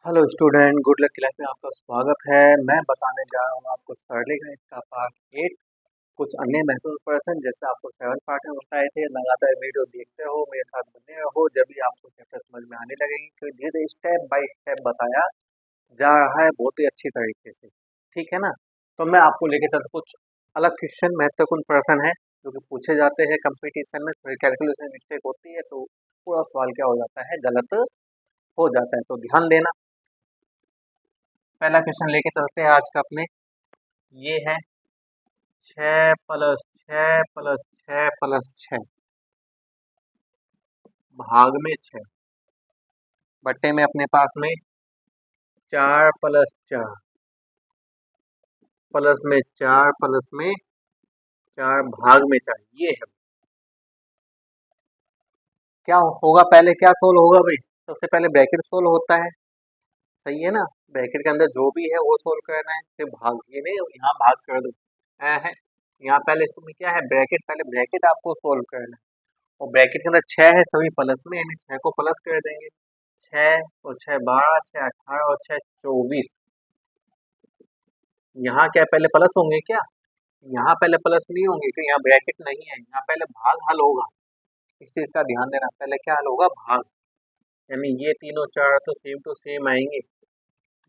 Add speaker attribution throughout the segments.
Speaker 1: Hello student, good luck class में आपका स्वागत है। मैं बताने जा रहा हूँ आपको सरली गणित का पार्ट 8। कुछ अन्य महत्वपूर्ण प्रश्न जैसे आपको 7 पार्ट में बताए थे। लगातार वीडियो देखते हो, मेरे साथ बने रहो, जब भी आपको चैप्टर समझ में आने लगेंगे, क्योंकि धीरे स्टेप बाय स्टेप बताया जा रहा है बहुत ही अच्छी तरीके से। ठीक है ना। तो मैं आपको लेके चलता कुछ अलग क्वेश्चन, महत्वपूर्ण प्रश्न है जो कि पूछे जाते हैं कंपटीशन में। थोड़ी कैलकुलेशन मिस्टेक होती है तो पूरा सवाल क्या हो जाता है, गलत हो जाता है, तो ध्यान देना। पहला क्वेश्चन लेके चलते हैं आज का अपने। ये है 6 + 6 + 6 + 6 भाग में 6 बट्टे में अपने पास में 4 + 4 प्लस में 4 प्लस में 4 भाग में 4। ये है क्या होगा, पहले क्या सोल्व होगा भाई। सबसे पहले ब्रैकेट सोल्व होता है, सही है ना। ब्रैकेट के अंदर जो भी है वो सोल्व करना है, फिर भाग ये नहीं यहाँ भाग कर दो है। यहाँ पहले इसमें क्या है, ब्रैकेट, पहले ब्रैकेट आपको सोल्व करना है। और ब्रैकेट के अंदर 6 है, सभी प्लस में, यानी 6 को प्लस कर देंगे। 6 और 6 12, 6 18 और 6 24। यहाँ क्या पहले प्लस होंगे क्या? यहाँ पहले प्लस नहीं होंगे क्योंकि यहाँ ब्रैकेट नहीं है। यहाँ पहले भाग हल होगा, इस चीज का ध्यान देना। पहले क्या हल होगा, भाग, यानी ये तीनों 4 तो सेम टू सेम आएंगे।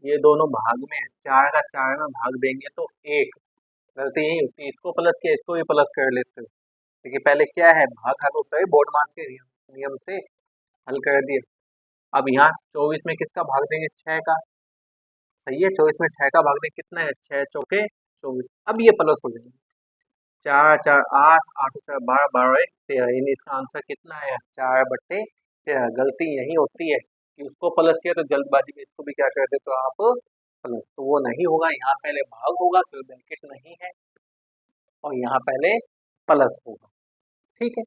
Speaker 1: ये दोनों भाग में है, 4 का 4 में भाग देंगे तो 1। गलती यही होती है, इसको प्लस किया इसको भी प्लस कर लेते हो, क्योंकि पहले क्या है, भाग हल होता है बोर्ड मास के नियम से हल कर दिया। अब यहाँ 24 में किसका भाग देंगे, 6 का। सही है, 24 में 6 का भाग देंगे, कितना है, 6 चौके 24। अब ये प्लस हो जाएंगे, 4 4 8, 8 4 12, 12 1 13, यानी इसका आंसर कितना है, 4/13। गलती यही होती है कि उसको प्लस किया तो जल्दबाजी में इसको भी क्या कर दे तो आप प्लस, तो वो नहीं होगा। यहाँ पहले भाग होगा फिर ब्रैकेट नहीं है, और यहाँ पहले प्लस होगा। ठीक है,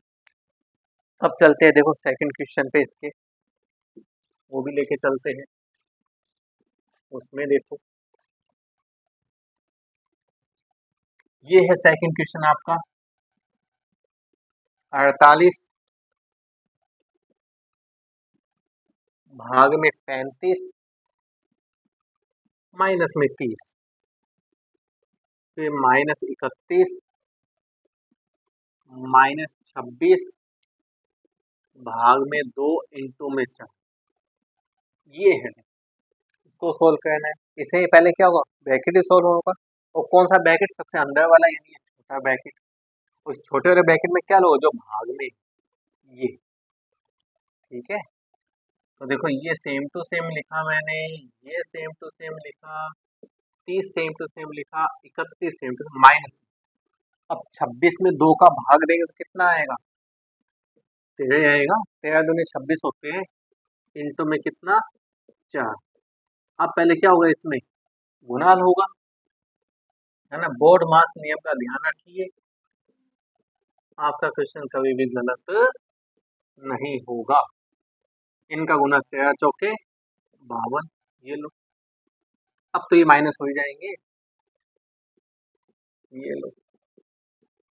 Speaker 1: अब चलते हैं, देखो सेकंड क्वेश्चन पे इसके, वो भी लेके चलते हैं। उसमें देखो ये है सेकंड क्वेश्चन आपका, 48 भाग में 35 माइनस में 30, फिर -31 -26 भाग में 2 इंटू में 4। ये है, इसको सोल्व करना है। इसे पहले क्या होगा, ब्रैकेट ही सोल्व होगा। और कौन सा ब्रैकेट, सबसे अंदर वाला, यानी ये छोटा ब्रैकेट। उस छोटे वाले ब्रैकेट में क्या लोगे, जो भाग में ये। ठीक है, तो देखो ये सेम टू सेम लिखा मैंने, ये सेम टू सेम लिखा, 30 सेम टू सेम लिखा, 31 सेम टू माइनस। अब 26 में 2 का भाग देंगे तो कितना आएगा, 13 आएगा। 13 दूनी 26 होते हैं, इंटू में कितना, 4। अब पहले क्या होगा, इसमें गुणा होगा, है ना। बोर्ड मास नियम का ध्यान रखिए, आपका क्वेश्चन कभी भी गलत नहीं होगा। इनका गुना 13 चौके 52, ये लो। अब तो ये माइनस हो ही जाएंगे, ये लो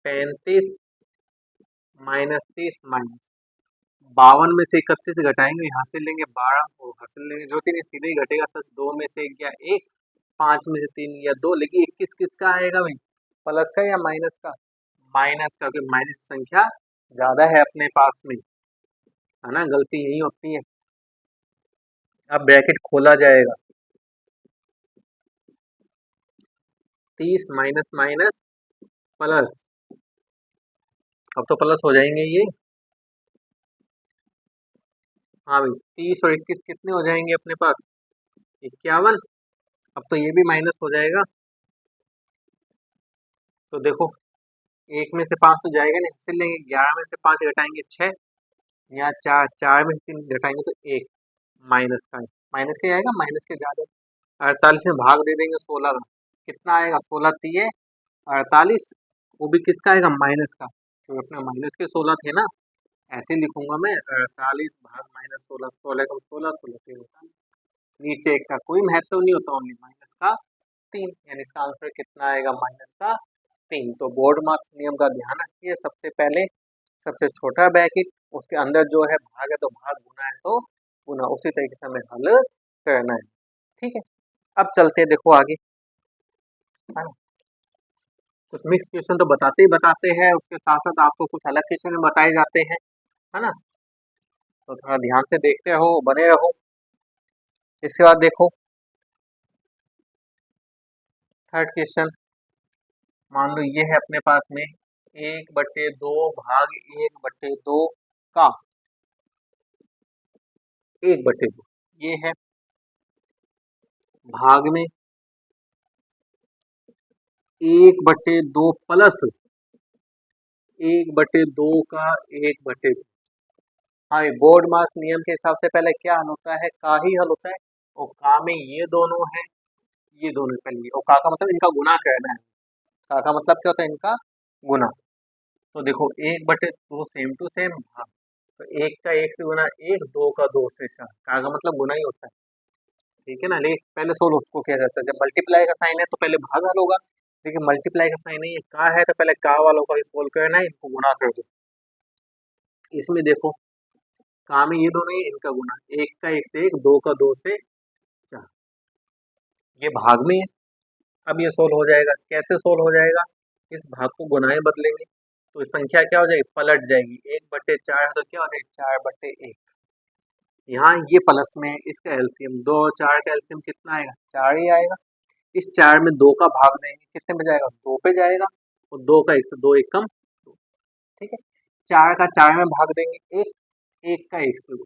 Speaker 1: 35 -30 माइनस 52 में से 31 घटाएंगे, यहाँ से लेंगे 12 और यहाँ से लेंगे जो 3, सीधे ही घटेगा सर। 2 में से 1 गया 1, 5 में से 3 गया 2, लेकिन 21 किसका आएगा भाई, प्लस का या माइनस का, माइनस का, क्योंकि माइनस संख्या ज्यादा है अपने पास में, है ना। गलती यही होती है। अब ब्रैकेट खोला जाएगा, 30 माइनस माइनस प्लस, अब तो प्लस हो जाएंगे ये। हाँ भाई, 30 और 21 कितने हो जाएंगे अपने पास, 51। अब तो ये भी माइनस हो जाएगा, तो देखो 1 में से 5 तो जाएगा नहीं, इससे लेंगे 11 में से 5 घटाएंगे 6, यहाँ 4, 4 में से 3 घटाएंगे तो 1, माइनस का है, माइनस का ही आएगा, माइनस के ज्यादा। 48 में भाग दे देंगे 16 का, कितना आएगा, 16 3 48, वो भी किसका आएगा, माइनस का, तो अपने माइनस के 16 थे ना। ऐसे लिखूंगा मैं, 48 भाग -16, 16 का 16, 16 3 होता है। नीचे का कोई महत्व नहीं होता, ओनली माइनस का 3, यानी इसका आंसर कितना आएगा, -3। तो बोर्ड मास नियम का ध्यान रखिए, सबसे पहले सबसे छोटा ब्रैकेट, उसके अंदर जो है भाग है तो भाग, गुना है तो गुना, उसी तरीके से हमें हल करना है। ठीक है, अब चलते हैं देखो आगे, है ना। कुछ मिक्स क्वेश्चन तो बताते ही बताते हैं, उसके साथ साथ आपको कुछ अलग क्वेश्चन बताए जाते हैं, है ना। तो थोड़ा ध्यान से देखते रहो, बने रहो। इसके बाद देखो थर्ड क्वेश्चन, मान लो ये है अपने पास में 1/2 भाग 1/2 का 1/2, ये है भाग में 1/2 प्लस 1/2 का 1/2। हाँ, बोर्ड मास नियम के हिसाब से पहले क्या हल होता है, का ही हल होता है, और का में ये दोनों है, ये दोनों पहले, और का मतलब इनका गुना करना है। का मतलब क्या होता है, इनका गुना। तो देखो 1/2 सेम टू सेम भाग, तो 1 का 1 से गुना 1, 2 का 2 से 4, का मतलब गुना ही होता है, ठीक है ना। लेकिन पहले सोल्व उसको किया जाता है, जब मल्टीप्लाई का साइन है तो पहले भाग हल होगा, लेकिन मल्टीप्लाई का साइन नहीं है, का है तो पहले का वालों का ही सोल्व करना है, इनको गुना कर दो। इसमें देखो का में ये दोनों ही, इनका गुना 1 का 1 से 1, 2 का 2 से 4, ये भाग में है। अब ये सोल्व हो जाएगा, कैसे सोल्व हो जाएगा, इस भाग को गुनाएं बदलेंगे, तो इस संख्या क्या हो जाएगी, पलट जाएगी, 1/4 है तो क्या हो जाएगा 4/1। यहाँ ये प्लस में है, इसका एलसीएम 2 और 4 का एलसीएम कितना आएगा, 4 ही आएगा। इस 4 में 2 का भाग देंगे, कितने पे जाएगा, 2 पे जाएगा, और 2 का 1 से 2 1 कम 2, ठीक है। 4 का 4 में भाग देंगे 1, 1 का 1 से 2,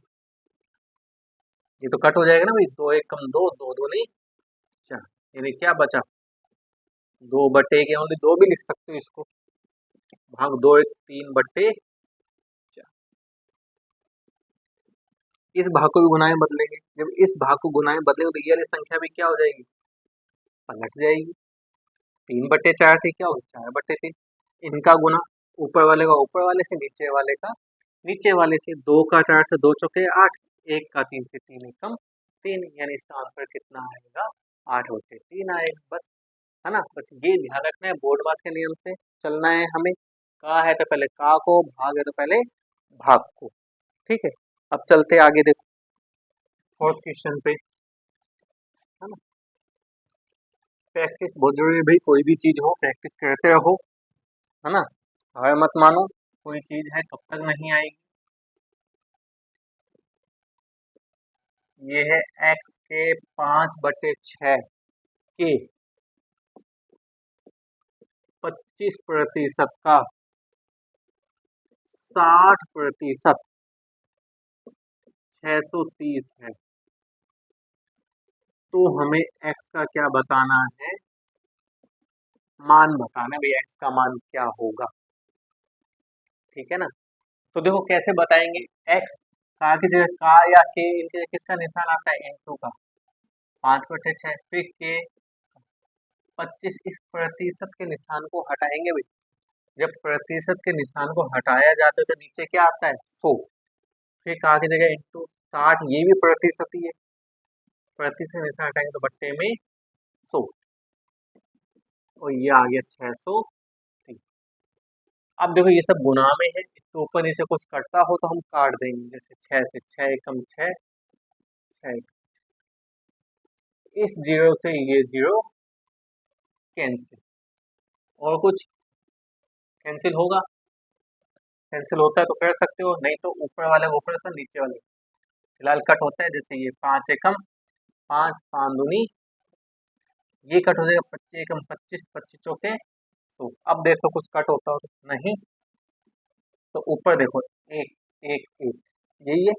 Speaker 1: ये तो कट हो जाएगा ना भाई, 2 1 कम 2, 2 2 नहीं 4, यानी क्या बचा, 2/1, ओनली 2 भी लिख सकते हो इसको, भाग 2 1 3/4। इस भाग को भी गुनाएं बदलेंगे, जब इस भाग को गुनाएं बदलेंगे तो ये वाली संख्या भी क्या हो जाएगी, पलट जाएगी। 3/4 थी, क्या होगी 4/3, इनका गुना ऊपर वाले का ऊपर वाले से, नीचे वाले का नीचे वाले से, 2 का 4 से 2 चौके 8, 1 का 3 से 3 एकम 3, यानी इसका आंसर कितना आएगा, 8/3 आएगा, बस, है ना। बस ये ध्यान रखना है, बोर्ड मास के नियम से चलना है हमें, का है तो पहले का को, भाग है तो पहले भाग को, ठीक है। अब चलते आगे, देखो फोर्थ क्वेश्चन पे, है ना। प्रैक्टिस बहुत जरूरी है भाई, कोई भी चीज हो प्रैक्टिस करते रहो, है ना। हार मत मानो, कोई चीज है कब तक नहीं आएगी। ये है x के 5/6 के 25% का 60%, 630 है, तो हमें x का क्या बताना है, मान बताना है भाई, x का मान क्या होगा, ठीक है ना। तो देखो कैसे बताएंगे, x का की जगह का या के, इनके जगह किसका निशान आता है, इंटू का 5/6, फिर के 25, इस प्रतिशत के निशान को हटाएंगे भाई, जब प्रतिशत के निशान को हटाया जाता है तो नीचे क्या आता है 100, फिर का की जगह इंटू 60, ये भी प्रतिशत ही है, प्रतिशत निशान हटाएंगे तो बट्टे में 100, और ये आ गया 630। अब देखो ये सब गुना में है, इसके ऊपर नीचे कुछ कटता हो तो हम काट देंगे, जैसे 6 से 6 एकम 6, 6, इस जीरो से ये जीरो कैंसिल, और कुछ कैंसिल होगा, कैंसिल होता है तो कर सकते हो, नहीं तो ऊपर वाले ऊपर से नीचे वाले फिलहाल कट होता है, जैसे ये 5 एकम 5, 5 दूनी, ये कट हो जाएगा 25 एकम 25, 25 चौके 100। अब देखो कुछ कट होता हो तो नहीं, तो ऊपर देखो 1 1 1, यही है,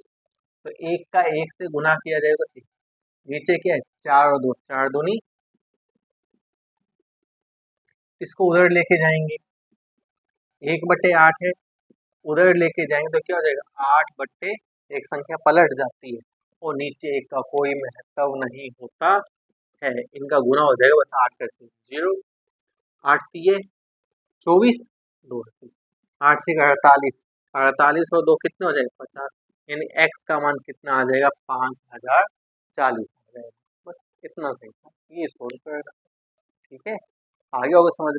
Speaker 1: तो 1 का 1 से गुना किया जाएगा तो 1, नीचे क्या है 4 और 2, 4 दूनी, इसको उधर लेके जाएंगे, 1/8 है, उधर लेके जाएंगे तो क्या हो जाएगा 8/, एक संख्या पलट जाती है, और नीचे एक का कोई महत्व नहीं होता है, इनका गुना हो जाएगा बस 8 कैसे 0, 8 तिये 24, 2 8 से 48, 48 और 2 कितने हो जाएगा 50, यानी x का मान कितना आ जाएगा 5040 आ जाएगा, बस इतना सही था, ये सोल्व करेगा, ठीक है। आगे होगा समझ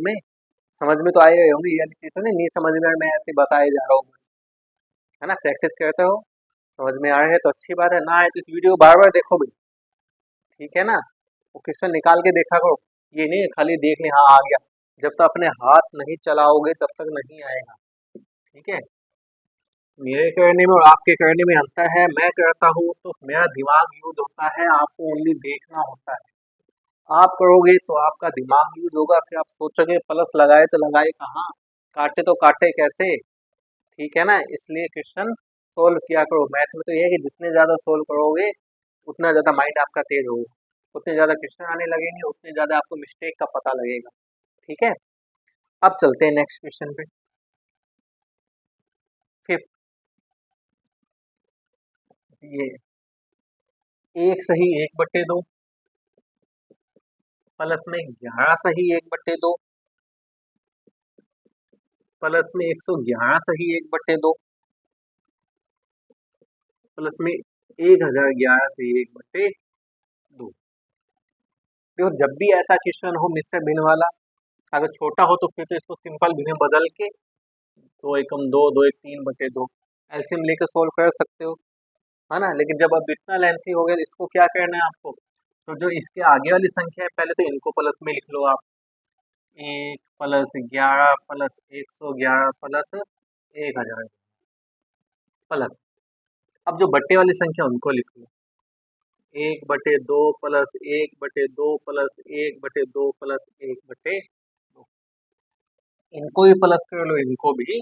Speaker 1: में तो आए होंगे, ये वाली चीज तो नहीं समझ में, मैं ऐसे बताए जा रहा हूँ, है ना। प्रैक्टिस करते हो, समझ में आ रहा है तो अच्छी बात है, ना आए तो इस वीडियो को बार बार देखो भाई, ठीक है ना। वो क्वेश्चन निकाल के देखा करो, ये नहीं है खाली देख ले हाँ आ गया। जब तक अपने हाथ नहीं चलाओगे तब तक नहीं आएगा। ठीक है। मेरे करने में और आपके करने में अंतर है। मैं करता हूँ तो मेरा दिमाग यूज होता है, आपको ओनली देखना होता है। आप करोगे तो आपका दिमाग यूज होगा, फिर आप सोचोगे प्लस लगाए तो लगाए कहाँ, काटे तो काटे कैसे। ठीक है ना। इसलिए क्वेश्चन सोल्व किया करो। मैथ में तो ये है कि जितने ज्यादा सोल्व करोगे उतना ज्यादा माइंड आपका तेज होगा, उतने ज्यादा क्वेश्चन आने लगेंगे, उतने ज्यादा आपको मिस्टेक का पता लगेगा। ठीक है। अब चलते हैं नेक्स्ट क्वेश्चन पे। फिफ्थ, ये एक सही 1/2 प्लस में 11 सही 1/2 प्लस में 111 सही 1/2 प्लस में 1011 सही 1/2। देखो जब भी ऐसा क्वेश्चन हो मिश्र भिन्न वाला, अगर छोटा हो तो फिर तो इसको सिंपल भिन्न बदल के 2 एकम 2 2 एक 3/2 एलसीएम लेकर सोल्व कर सकते हो, है ना। लेकिन जब अब इतना लेंथी हो गया तो इसको क्या करना है आपको, तो जो इसके आगे वाली संख्या है पहले तो इनको प्लस में लिख लो आप। 1 प्लस 11 प्लस 111 प्लस 1000 प्लस, अब जो बट्टे वाली संख्या उनको लिख लो। 1/2 प्लस 1/2 प्लस 1/2 प्लस 1/2, इनको भी प्लस कर लो, इनको भी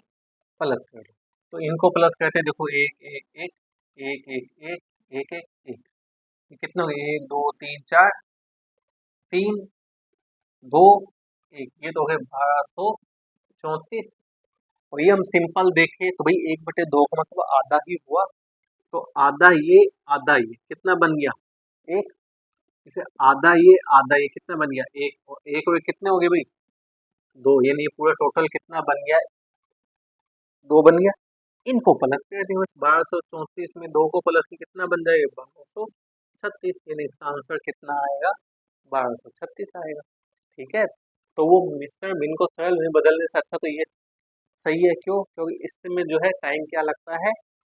Speaker 1: प्लस कर लो। तो इनको प्लस करते देखो 1 1 1 1 1 1 1 1 1, ये कितने हो गए 1 2 3 4 3 2 1, ये तो हो गए 1234। और ये हम सिंपल देखें तो भाई 1/2 का मतलब आधा ही हुआ, तो आधा ये कितना बन गया 1, इसे आधा ये कितना बन गया 1, और 1 और 1 कितने हो गए भाई 2, यानी ये पूरा टोटल कितना बन गया 2 बन गया। इनको प्लस कर दें बस, 1234 में 2 को प्लस में कितना बन जाएगा 1236, यानी इसका आंसर कितना आएगा 1236 आएगा। ठीक है। तो वो मिश्रण भिन्न को सरल में बदलने से अच्छा तो ये सही है। क्यों? क्योंकि इसमें जो है टाइम क्या लगता है,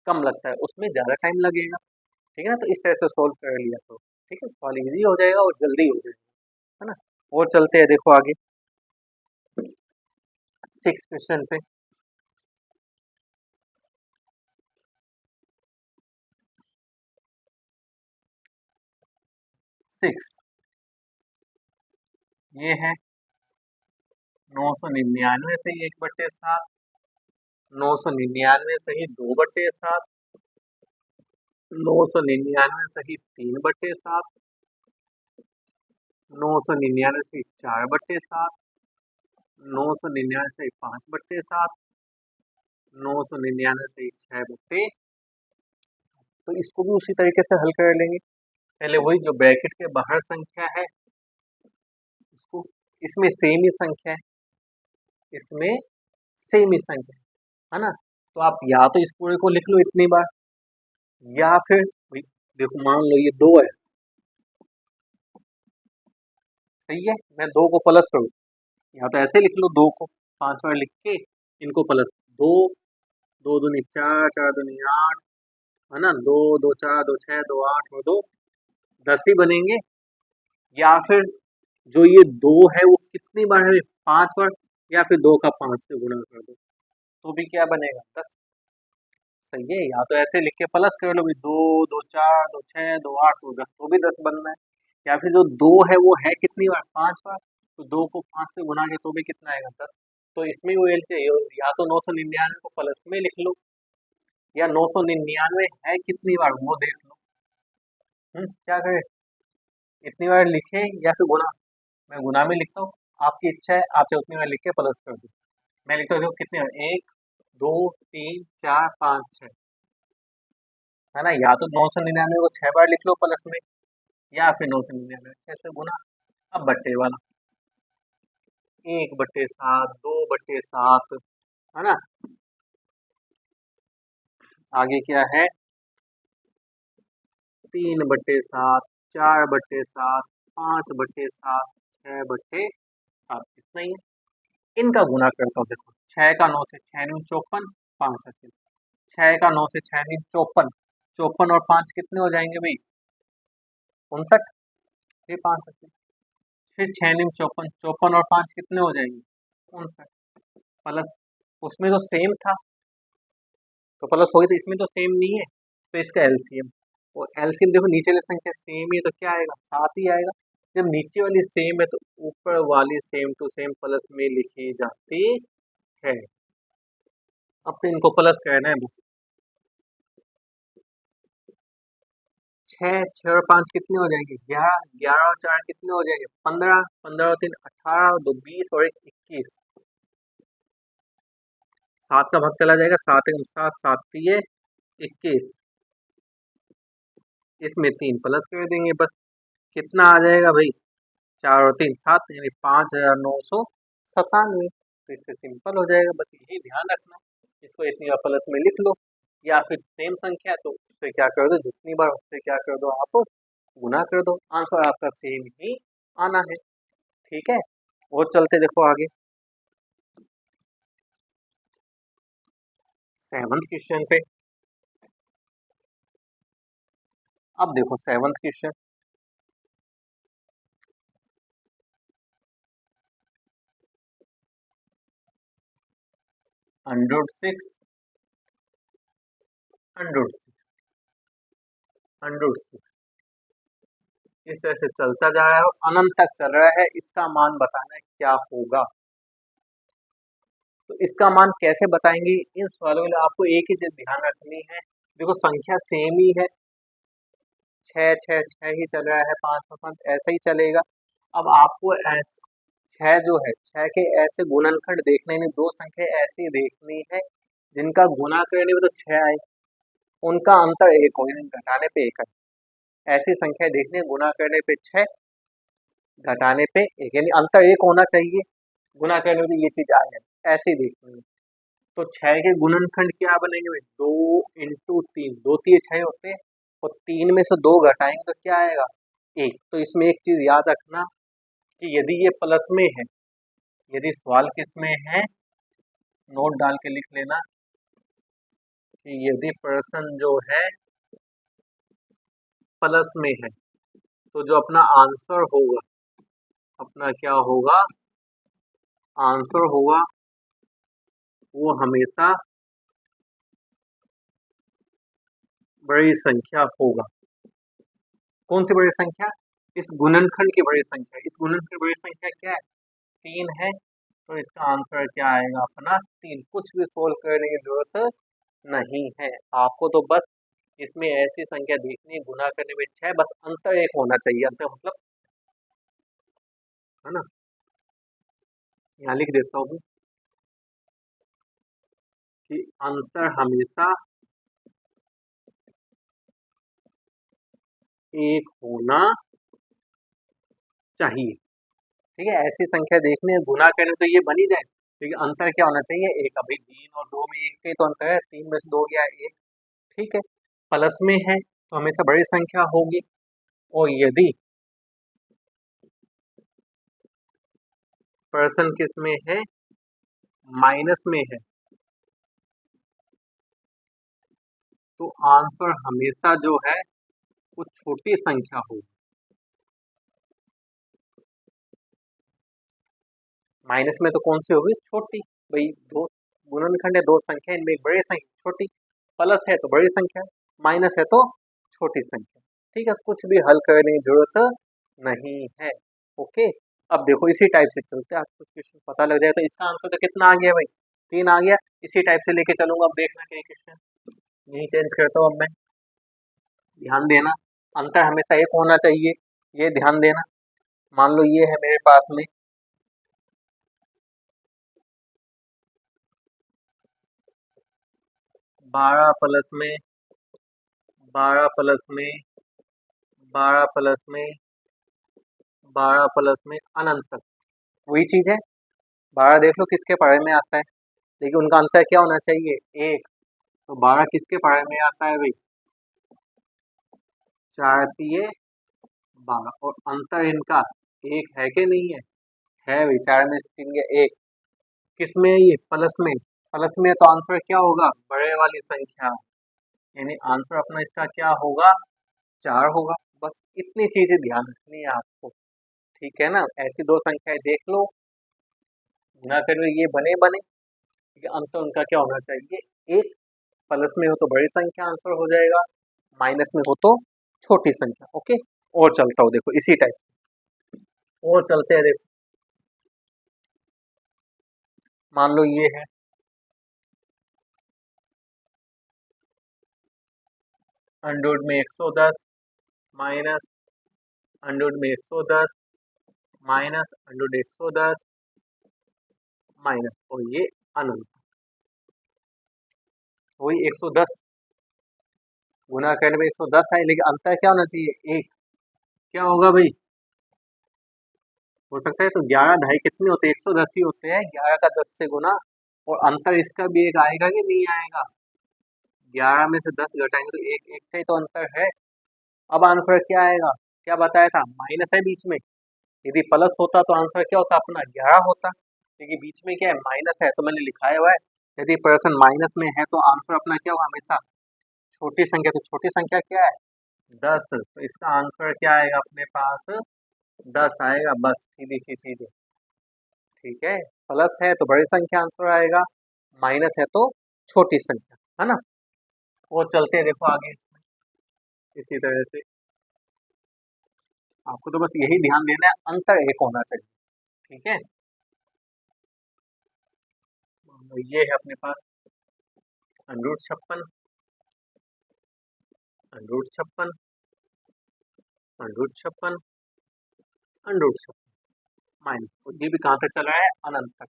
Speaker 1: कम लगता है, उसमें ज़्यादा टाइम लगेगा। ठीक है ना। तो इस तरह से सोल्व कर लिया तो ठीक है, सॉल्व इजी हो जाएगा और जल्दी हो जाएगा, है ना। और चलते हैं देखो आगे 6 क्वेश्चन पे। 6 ये है 999 से 1/7, 999 सही 2/7, 999 सही 3/7, 999 सही 4/7, 999 सही 5/7, 999 सही 6/, तो इसको भी उसी तरीके से हल कर लेंगे। पहले वही जो ब्रैकेट के बाहर संख्या है उसको, इसमें सेम ही संख्या है, इसमें सेम ही संख्या है ना। तो आप या तो इस पूरे को लिख लो इतनी बार, या फिर भाई देखो मान लो ये 2 है, सही है, मैं 2 को प्लस करूँ, या तो ऐसे लिख लो 2 को 5 बार लिख के इनको प्लस, 2 2 दूनी 4 4 दूनी 8, है ना, 2 2 4 2 6 2 8 और 2 10 ही बनेंगे। या फिर जो ये 2 है वो कितनी बार है 5 बार, या फिर 2 का 5 से गुणा कर दो तो भी क्या बनेगा 10। सही है। या तो ऐसे लिख के प्लस कर लो भी 2 2 4 2 6 2 8 2 10, तो भी 10 बनना है। या फिर जो 2 है वो है कितनी बार 5 बार, तो 2 को 5 से गुना के तो भी कितना आएगा 10। तो इसमें वो या तो 999 को प्लस में लिख लो, या 999 है कितनी बार वो देख लो। क्या करें, इतनी बार लिखे या फिर गुना, मैं गुना में लिखता हूँ, आपकी इच्छा है आप चाहे उतनी बार लिख के प्लस कर दो। मैं लिखता हूँ कितने बार 1 2 3 4 5 6, है ना। या तो 999 को 6 बार लिख लो प्लस में, या फिर 999 6 से गुना। अब बट्टे वाला 1/7 2/7, है ना। आगे क्या है 3/7 4/7 5/7 6/7, इतना ही है। इनका गुना करता हूँ देखो, 6 का 9 से 6 × 54, 5 है 6 का 9 से 6 × 54, 54 और 5 कितने हो जाएंगे भाई 59, फिर 5 फिर 6 54, 54 और 5 कितने हो जाएंगे? 59 प्लस, उसमें तो सेम था तो प्लस हो गई, तो इसमें तो सेम नहीं है, तो इसका एलसीएम, और एलसीएम देखो नीचे वाली संख्या सेम ही है तो क्या आएगा? 7 ही आएगा। जब नीचे वाली सेम है तो ऊपर वाली सेम टू सेम प्लस में लिखी जाती है। अब तो इनको प्लस करना है बस। 6 और 5 कितने हो जाएंगे? 11, 11 और 4 कितने हो जाएंगे? 15, 15 और 3 18 और 2 20 और 1 21। 7 का भाग चला जाएगा, 7 1 7, 7 3 21, इसमें 3 प्लस कर देंगे बस। कितना आ जाएगा भाई? 4 और 3 7, यानी 5997। तो इससे सिंपल हो जाएगा, बस यही ध्यान रखना। इसको इतनी बार प्लस में लिख लो, या फिर सेम संख्या तो उससे क्या कर दो, जितनी बार उससे क्या कर दो आप गुना कर दो, आंसर आपका सेम ही आना है। ठीक है, और चलते देखो आगे 7th क्वेश्चन पे। अब देखो 7th क्वेश्चन, √6 √6 इस तरह से चलता जा रहा है और अनंत तक चल रहा है। इसका मान बताना है क्या होगा। तो इसका मान कैसे बताएंगे? इन सवालों के लिए आपको एक ही चीज ध्यान रखनी है, देखो संख्या सेम ही है, 6 6 6 ही चल रहा है, 5 5 ऐसा ही चलेगा। अब आपको 6 जो है, 6 के ऐसे गुणनखंड देखने में, दो संख्या ऐसी देखनी है जिनका गुना करने में तो 6 आए, उनका अंतर 1 हो, यानी घटाने पे 1 है। ऐसी संख्या देखनी है गुना करने पे 6, घटाने पे 1, यानी अंतर 1 होना चाहिए, गुना करने में ये चीज आ जाए, ऐसे ही देखनी है। तो 6 के गुणनखंड क्या बनेंगे भाई? 2 इंटू 3, 2 3 6 होते हैं, और 3 में से 2 घटाएंगे तो क्या आएगा? 1। तो इसमें एक चीज याद रखना कि यदि ये प्लस में है, यदि सवाल किस में है, नोट डाल के लिख लेना कि यदि प्रश्न जो है प्लस में है तो जो अपना आंसर होगा, अपना क्या होगा? आंसर होगा वो हमेशा बड़ी संख्या होगा। कौन सी बड़ी संख्या? इस गुणनखंड की बड़ी संख्या। इस गुणनखंड की बड़ी संख्या क्या है? 3 है, तो इसका आंसर क्या आएगा अपना? 3। कुछ भी सोल्व करने की जरूरत नहीं है आपको, तो बस इसमें ऐसी संख्या देखनी है गुना करने में 6, बस अंतर 1 होना चाहिए, अंतर मतलब, है ना, यहाँ लिख देता हूँ कि अंतर हमेशा 1 होना चाहिए। ठीक है, ऐसी संख्या देखनी है गुना करने में तो ये बन ही जाए, लेकिन अंतर क्या होना चाहिए? 1। अभी 3 और 2 में 1 का ही तो अंतर है, 3 में से 2 गया 1। ठीक है, प्लस में है तो हमेशा बड़ी संख्या होगी, और यदि पर्सन किस में है? माइनस में है, तो आंसर हमेशा जो है वो छोटी संख्या होगी। माइनस में तो कौन सी होगी? छोटी। भाई दो गुणनखंड है, दो संख्या, इनमें एक बड़ी संख्या छोटी, प्लस है तो बड़ी संख्या, माइनस है तो छोटी संख्या। ठीक है, कुछ भी हल करने की जरूरत नहीं है। ओके, अब देखो इसी टाइप से चलते हैं, आपको क्वेश्चन पता लग जाए। तो इसका आंसर तो कितना आ गया भाई? 3 आ गया। इसी टाइप से लेके चलूंगा, अब देखना कि क्वेश्चन यही चेंज करता हूँ अब मैं। ध्यान देना, अंतर हमेशा 1 होना चाहिए, ये ध्यान देना। मान लो ये है मेरे पास में 12 प्लस में 12 प्लस में 12 प्लस में 12 प्लस में अनंत तक, वही चीज है। 12 देख लो किसके पढ़े में आता है, लेकिन उनका अंतर क्या होना चाहिए? 1। तो 12 किसके पढ़े में आता है भाई? 4 तिये 12, और अंतर इनका 1 है कि नहीं है? है भाई, 4 में से 3 गया 1। किसमें है ये? प्लस में। प्लस में तो आंसर क्या होगा? बड़े वाली संख्या, यानी आंसर अपना इसका क्या होगा? 4 होगा। बस इतनी चीजें ध्यान रखनी है आपको, ठीक है ना। ऐसी दो संख्याएं देख लो, गुना करने ये बने बने, ठीक है, अंतर उनका क्या होना चाहिए, एक। प्लस में हो तो बड़ी संख्या आंसर हो जाएगा, माइनस में हो तो छोटी संख्या। ओके, और चलता हूँ, देखो इसी टाइप और चलते हैं। देखो मान लो ये है 100 में 110 माइनस 100 में 110 माइनस 100 110 माइनस, और ये अनंत, वही 110 गुना करने में 110 है, लेकिन अंतर क्या होना चाहिए, एक। क्या होगा भाई, हो सकता है तो 11 ढाई कितने होते हैं, 110 ही होते हैं, 11 का 10 से गुना, और अंतर इसका भी एक आएगा कि नहीं आएगा, 11 में से 10 घटाएंगे तो एक, एक का ही तो अंतर है। अब आंसर क्या आएगा, क्या बताया था, माइनस है बीच में, यदि प्लस होता तो आंसर क्या होता, अपना 11 होता, क्योंकि बीच में क्या है, माइनस है, तो मैंने लिखाया हुआ है। यदि पर्सन माइनस में है तो आंसर अपना क्या होगा, हमेशा छोटी संख्या, तो छोटी संख्या क्या है, 10, तो इसका आंसर क्या आएगा अपने पास, 10 आएगा, बस सीधी सी चीज है, ठीक है। प्लस है तो बड़ी संख्या आंसर आएगा, माइनस है तो छोटी संख्या, है ना। वो चलते हैं, देखो आगे इसी तरह से आपको तो बस यही ध्यान देना है, अंतर एक होना चाहिए, ठीक है। तो ये है अपने पास under root 56, under root 56, under root 56, under root 56 minus, और ये भी कहाँ तक चला है, अनंत तक।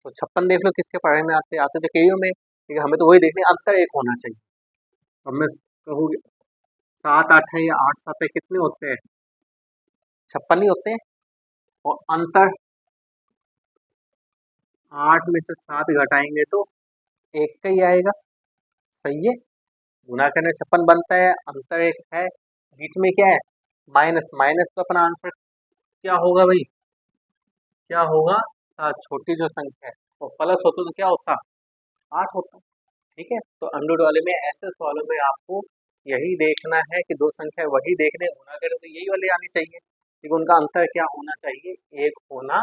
Speaker 1: तो 56 देख लो किसके बारे में आते आते थे कईयों में, लेकिन हमें तो वही देखने, अंतर एक होना चाहिए। अब मैं कहूँ 7 8 है या 8 7 है, कितने होते हैं, 56 ही होते हैं, और अंतर 8 में से 7 घटाएंगे तो एक का ही आएगा, सही है। गुना करने 56 बनता है, अंतर एक है, बीच में क्या है, माइनस, माइनस तो अपना आंसर क्या होगा भाई, क्या होगा, छोटी जो संख्या है, और प्लस होता तो क्या होता, 8 होता, ठीक है। तो अंडरवुड वाले में, ऐसे सवालों में आपको यही देखना है कि दो संख्या वही देखने, गुना करें तो यही वाले आनी चाहिए, लेकिन उनका अंतर क्या होना चाहिए, एक होना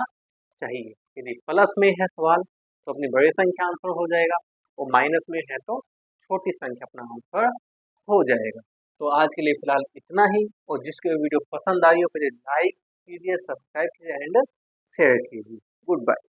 Speaker 1: चाहिए। यदि प्लस में है सवाल तो अपनी बड़ी संख्या आंसर हो जाएगा, और माइनस में है तो छोटी संख्या अपना आंसर हो जाएगा। तो आज के लिए फिलहाल इतना ही, और जिसको वीडियो पसंद आई हो फिर लाइक कीजिए, सब्सक्राइब कीजिए एंड शेयर कीजिए। Good bye.